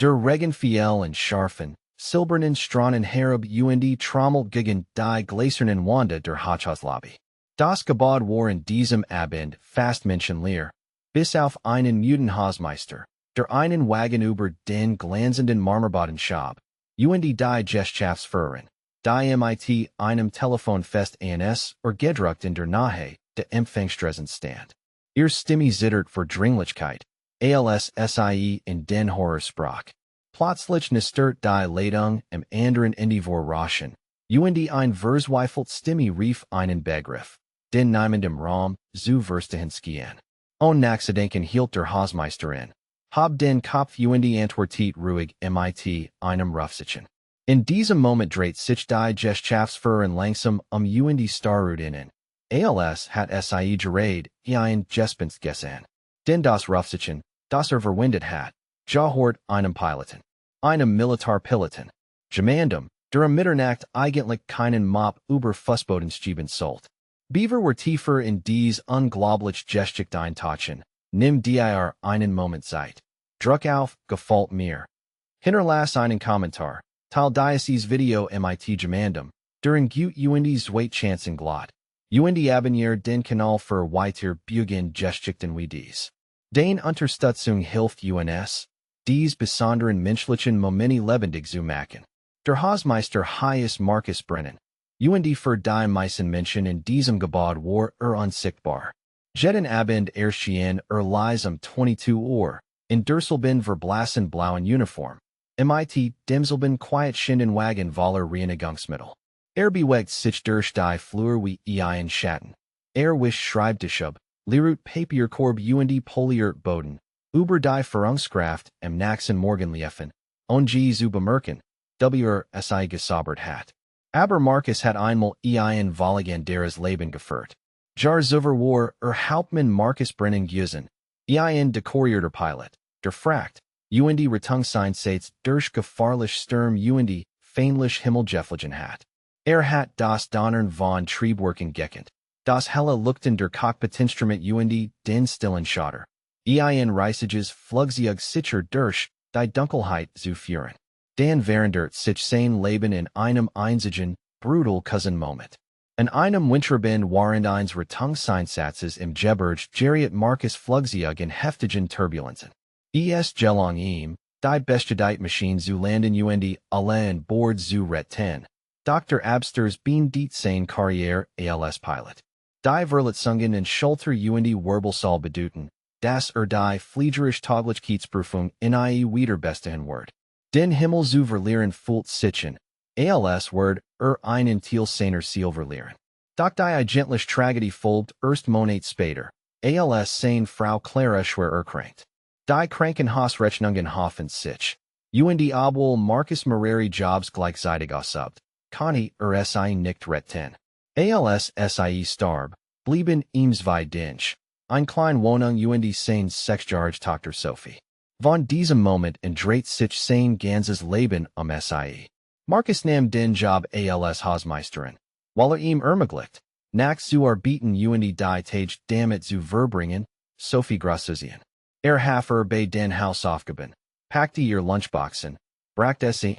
Der Regen fiel und scharfen, silbernen Stranen herab und trommelt gegen die gläsernen Wanda der Hochhauslobby. Das Gebäude war in diesem Abend fast menschenleer, bis auf einen müden Hausmeister, der einen Wagen über den glänzenden Marmorboden schob, und die Gesellschaftsführerin, die mit einem Telefon fest ans or gedruckt in der Nähe der Empfangsdresen stand. Ihr Stimme zittert vor Dringlichkeit, als sie in den Horror sprach. Plötzlich nistert die Leitung am anderen Ende vorrauschen, und ein verzweifelt Stimme rief einen Begriff, den niemand im Raum zu verstehen schien. Ohne nachzudenken hielt der Hausmeister in. Hab den Kopf und antwortete ruhig mit einem Rufzeichen. In diesem Moment dreht sich die Gesellschaftsführerin langsam und starrt innen. Als hat sie gerade ein Gespenst gesehen. Denn das Rufzeichen, das verwendet hat, gehört einem Piloten. Einem Militärpiloten. Gemeinsam, der um Mitternacht eigentlich keinen Mop über Fußboden schieben sollte. Beaver were tiefer in dies unglaublich Geschichte eintauchen. Nimm dir einen Moment Zeit. Druck auf, gefällt mir. Hinterlass einen Kommentar. Teil dieses Video mit gemeinsam. During gut und Zweitchancen glad. Und abonnier den Kanal für weiter Bügen Geschichten wie dies. Den Unterstützung hilft uns, dies besonderen menschlichen Momente lebendig zu machen. Der Hausmeister heißt Markus Brennan. Und für die meisten Menschen in diesem Gebäude war unsichtbar. Jeden Abend erschien leise 22 Uhr, in derselben verblassen blauen Uniform. Mit demselben quiet Schindenwagen voller Reinigungsmittel. Bewegt sich durch die Flur wie ein Schatten. Wischt Schreibtischab, leert Papierkorb und poliert Boden, über die Führungskraft am nächsten Morgenliefen, und zu bemerken, sie gesabbert hat. Aber Markus hat einmal ein legendäres Leben geführt. Jar Zuver war Hauptmann Markus Brennan gewesen, ein dekorierter Pilot, der fragt, und Rettungseinsätze durch gefahrlich Sturm und feindlich Himmel geflogen hat. Hat das Donnern von Triebwerken gekannt, das helle Leuchten der Cockpitinstrument und den stillen Schotter. Ein Reisages Flugzeug sicher durch die Dunkelheit zu führen. Dan verandert sich sein Leben in einem einzigen, brutal Moment. In einem Winterabend waren eins Rettungseinsatzes im Gebirge geriet Markus Flugzeug in heftigen Turbulenzen. Gelang ihm, die bestätigte Maschine zu landen und alle an Bord zu retten. Dr. Absters being dit sein Karriere als Pilot. Die Verletzungen in Schulter und Wirbelsäule bedeuten, dass die Fliegertauglichkeitsprüfung in ie wiederbestehen wird. Den Himmel zu verlieren fühlt sich als wird einen Teil seiner Ziel verlieren. Doch die gentliche Tragödie folgt erst Monate später, als seine Frau Clara schwer erkrankt. Die Krankenhausrechnungen hoffen sich. Und obwohl Markus mehrere Jobs gleichzeitig ausübt, kann sie nicht retten. Als sie starb, blieben ihm zwei Dinge. Ein kleine Wohnung und seine sechsjährige Tochter Sophie. Von diesem Moment dreht sich sein ganzes Leben sie. Markus nahm den Job als Hausmeisterin, weil ihm ermöglicht, nach zu arbeiten und die Tage damit zu verbringen, Sophie großzusehen. Bei den Hausaufgaben, packte ihr Lunchboxen, brachte sie,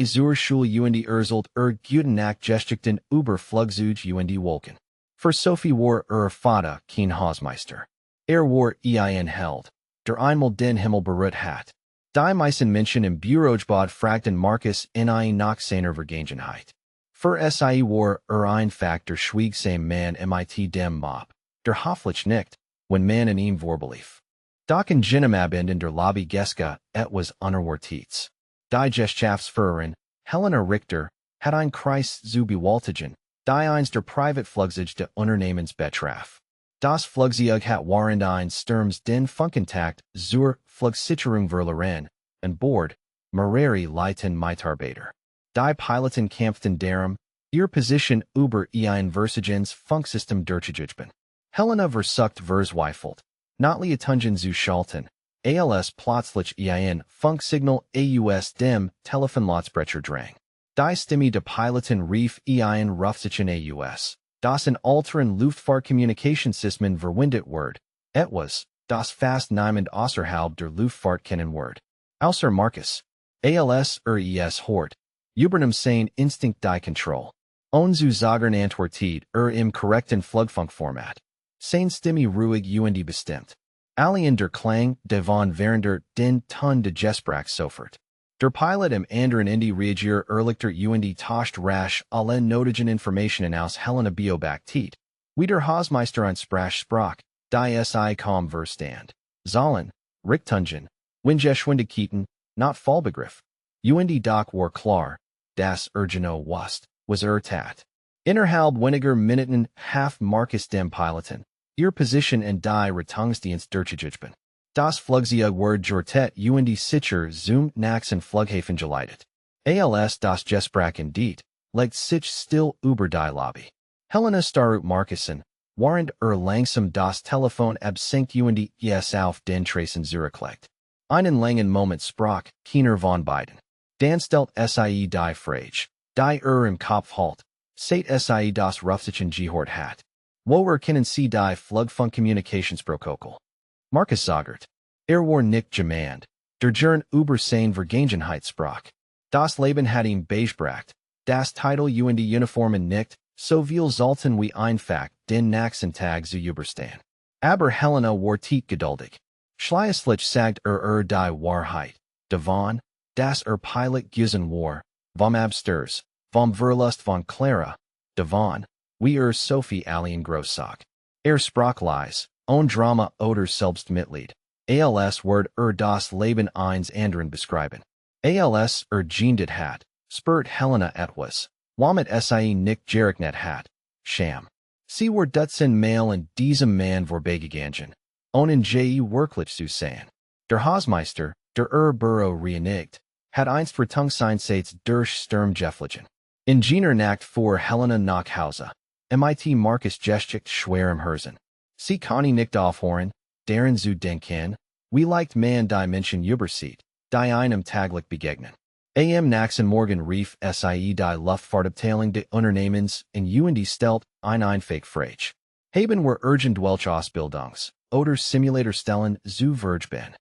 zur Schule und erzählt guten Nacht Geschichten über Flugzeuge und Wolken. Für Sophie war Vater kein Hausmeister. War ein Held, der einmal den Himmel berührt hat. Die meisten Menschen im Bürogebäude fragten Markus nach seiner Vergangenheit. Für sie war einfach der schweigsame Mann mit dem Mop, der hoffentlich nicht, wenn man in ihm vorbelief. Doch in jenem Abend in der Lobby Geska etwas unerwartetes. Die Gesellschaftsführerin, Helena Richter, hat ein Kreis zu bewältigen, die eins der Privatflugzeug des Unternehmens betraf. Das Flugzeug hat während eines Sturms den Funkkontakt zur Flugsicherung verloren, an Bord, mehrere Leiten Mitarbeiter. Die Piloten kämpften darum, ihre Position über ein versigens Funksystem durchzujugen. Helena versucht verzweifelt, Notliatungen zu schalten, als plötzlich ein Funksignal aus dem Telefonlautsprecher drang. Die Stimme der Piloten rief ein Rufzeichen aus, das in alteren Luftfahrt-Kommunikationssystemen verwendet wird, etwas, das fast niemand außerhalb der Luftfahrt kennen wird. Außer Marcus. Als es hort. Übernahm sein Instinct die Control. Und zu sagen antwortete im korrekten Flugfunkformat. Sein Stimme ruhig und bestimmt. Allen der Klang, devon während den Ton de Gesprach sofort. Der Pilot im anderen Ende reagier erlichter und tauscht rasch allen nötigen Informationen aus Helena beobachtet. Wie der Hausmeister ein Sprach, die si kaum verstand. Zahlen, Richtungen, Geschwindigkeiten, not Fallbegriff. Und doch war klar, das Genau wusste, was tat. Innerhalb weniger Minuten half Marcus dem Piloten. Ihr Position and die Rettungsdienst durchgegangen. Das Flugzeug word gerechnet und sicher zum nächsten Flughafen geleitet. Als das Gesprach indeed, legt sich still über die Lobby. Helena starut Marcussen, während langsam das Telefon absinkt und es auf den Trassen zurücklegt. Einen langen Moment sprach keiner von beiden. Dan stellt sie die Frage, die im Kopf halt, seit sie das Rufzeichen gehört hat. Woher kennen Sie die Flugfunkkommunikationsprotokoll? Marcus sagt, war nicht gemand, der Gern über sein Vergangenheit sprach. Das Leben hat ihm beigebracht, das Titel und die Uniformen nicht, so viel sollten wie einfach den nächsten Tag zu überstehen. Aber Helena war tief geduldig. Schließlich sagt die Wahrheit, davon, dass Pilot gewesen war, vom Absturs, vom Verlust von Clara, davon, wie Sophie allen großsag. Sprach leise, ohne Drama oder Selbstmitleid. Als word das Leben eines anderen beschreiben. Als gendet hat, spurt Helena etwas, womit sie nicht gerechnet hat. Sham. Sie war dutzend Mal in diesem Mann vorbeigegangen. Ohne wirklich zu sein. Der Hausmeister, der Büro reinigt, hat einst Rettungseinsatzes durch Sturm geflogen. In jener Nacht fuhr Helena nach Hause. Mit Marcus geschicht schwer im Herzen. Sie kann nicht aufhören, daran zu denken, wie leicht man die Menschen übersieht, die einem täglich begegnen. Am nächsten Morgen rief sie die Luftfahrtabteilung des Unternehmens in und stellt einfache Frage. Haben wir irgendwelche Ausbildungs- oder Simulatorstellen zu vergeben?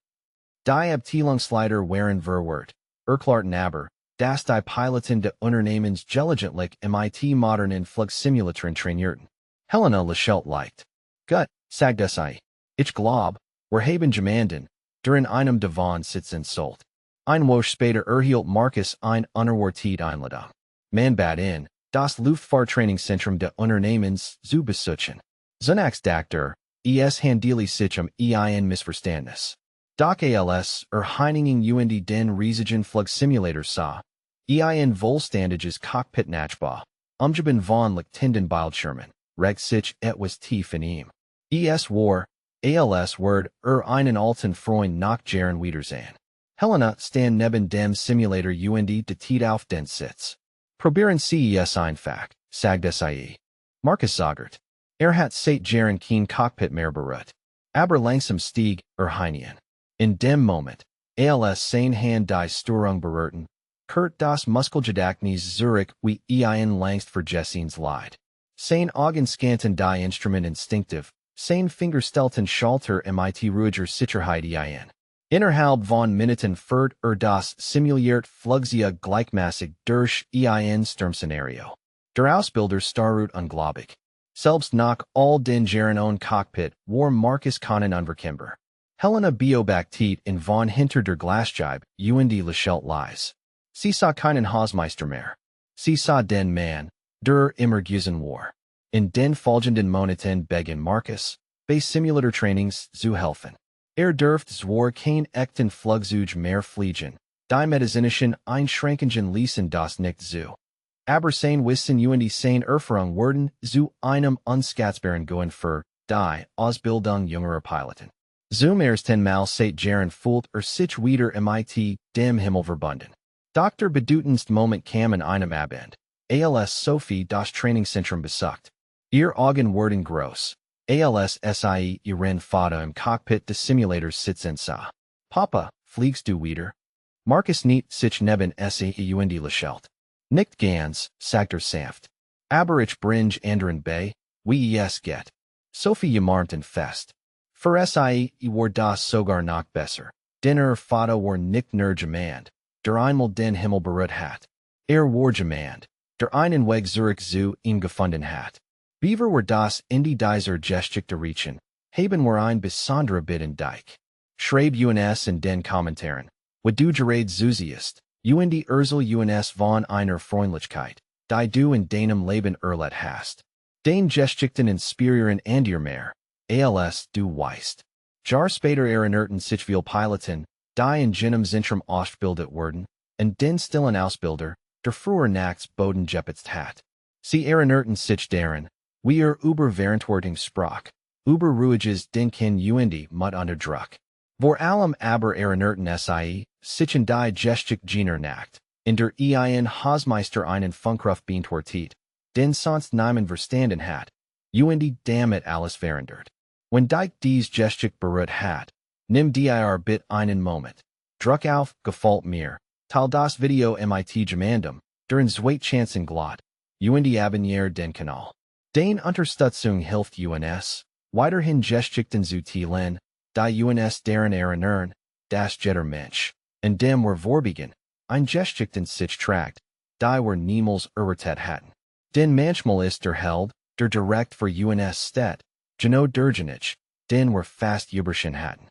Die Abteilungsleiter waren verwirrt, erklärten aber, dass die Piloten des Unternehmens gelegentlich mit modernen Flugsimulatoren trainierten. Helena lächelt leicht. Gut, sagt sie. Ich glaub, wir haben jemanden, der in einem Divan sitzen sollte. Ein Woche später erhielt Marcus ein unerwartet Einladung. Man bat in, das Luftfahrttrainingszentrum des Unternehmens zu besuchen. Zunächst dachte es handelt sich ein Missverständnis. Doch als Heiningen und den riesigen Flugsimulator sah, ein vollständiges Cockpit nachbar, umgeben von leuchtenden Bildschirmen, regt sich etwas tief in ihm. Es war, als word einen alten Freund nach Jahren wiedersehen. Helena stand neben dem Simulator und de Tiet auf den Sitz. Probieren Sie es einfach, sagt sie. Marcus sagt, hat seit Jahren kein Cockpit mehr berührt. Aber langsam stieg hinein. In dem Moment, als sein Hand die Steuerung berührten, kehrt das Muskelgedächtnis zurück wie ein längst vergessenes Leid. Sein Augen scannten die Instrument instinktiv, sein Finger stellten Schalter mit ruhiger Sicherheit ein. Innerhalb von Minuten fährt das simuliert Flugzeug gleichmäßig durch ein Sturmszenario. Der Ausbilder starut unglaublich. Selbst nach all den Jahren ohne Cockpit war Marcus keinen Unverkennbar. Helena beobachtet in von hinter der Glasscheibe und lächelt leise. Sie sah keinen Hausmeister mehr. Sie sah den Mann, der immer gewesen war. In den folgenden Monaten begann Marcus, bei Simulator-Trainings zu helfen. Dürfte zwar kein echten Flugzeug mehr fliegen, die medizinischen Einschränkungen ließen das nicht zu. Aber sein Wissen und sein Erfahrung wurden zu einem unskatzbaren Gewinn für die Ausbildung jüngerer Piloten. Zum ersten Mal seit Jahren fühlt sich wieder mit dem Himmel verbunden. Dr. Bedeutendst Moment kam in einem Abend, als Sophie das Trainingszentrum besucht. Ihr Augen wurden groß, als sie ihren Vater im Cockpit des Simulators sitzen sah. Papa, fliegst du wieder? Marcus nicht sich neben sie und lächelt. Nicht ganz, sagt sanft. Aber ich bringe anderen bei, wie es geht. Sophie jammerte fest. Für sie war das sogar noch besser. Vater war nicht nur Gemand, der einmal den Himmel berührt hat. War Gemand, der einen Weg zurück zu ihm gefunden hat. Beaver war das in die Diese Geschichte riechen, haben war ein besonderer Bitten Dike. Schreib uns in den Kommentaren, wo du gerade zusiehst, die Urzel uns von einer Freundlichkeit, die du in deinem Leben erlebt hast. Den Geschichten inspirieren dir mehr, als du weißt. Jar später erinnerten sich viele Piloten, die in jenem Zentrum ausgebildet wurden, und den stillen Ausbilder, der früher nachts Boden gepetzt hat. Sie erinnerten sich daran, wie über Verantwortung sprach, über ruhiges Denken mut unter Druck. Vor allem aber erinnerten sich in die Geschichte jener Nacht, in der Hausmeister einen Funkruf beantwortet, den sonst niemand verstanden hat, damit alles verändert. Wenn dich diese Geschichte berührt hat, nimm dir bit einen Moment. Druck auf, gefällt mir, teil das Video mit jemandem, der in zwei Chancen glatt, abonniere den Kanal. Den Unterstützung hilft uns, weiterhin Geschichten zu teilen, die uns daran erinnern, dass jeder Mensch, in dem wir vorbeginnen, ein Geschichten sich tragt, die wir niemals erwartet hatten. Den manchmal ist der Held, der direkt für uns steht, genau derjenige, den wir fast übersehen hatten.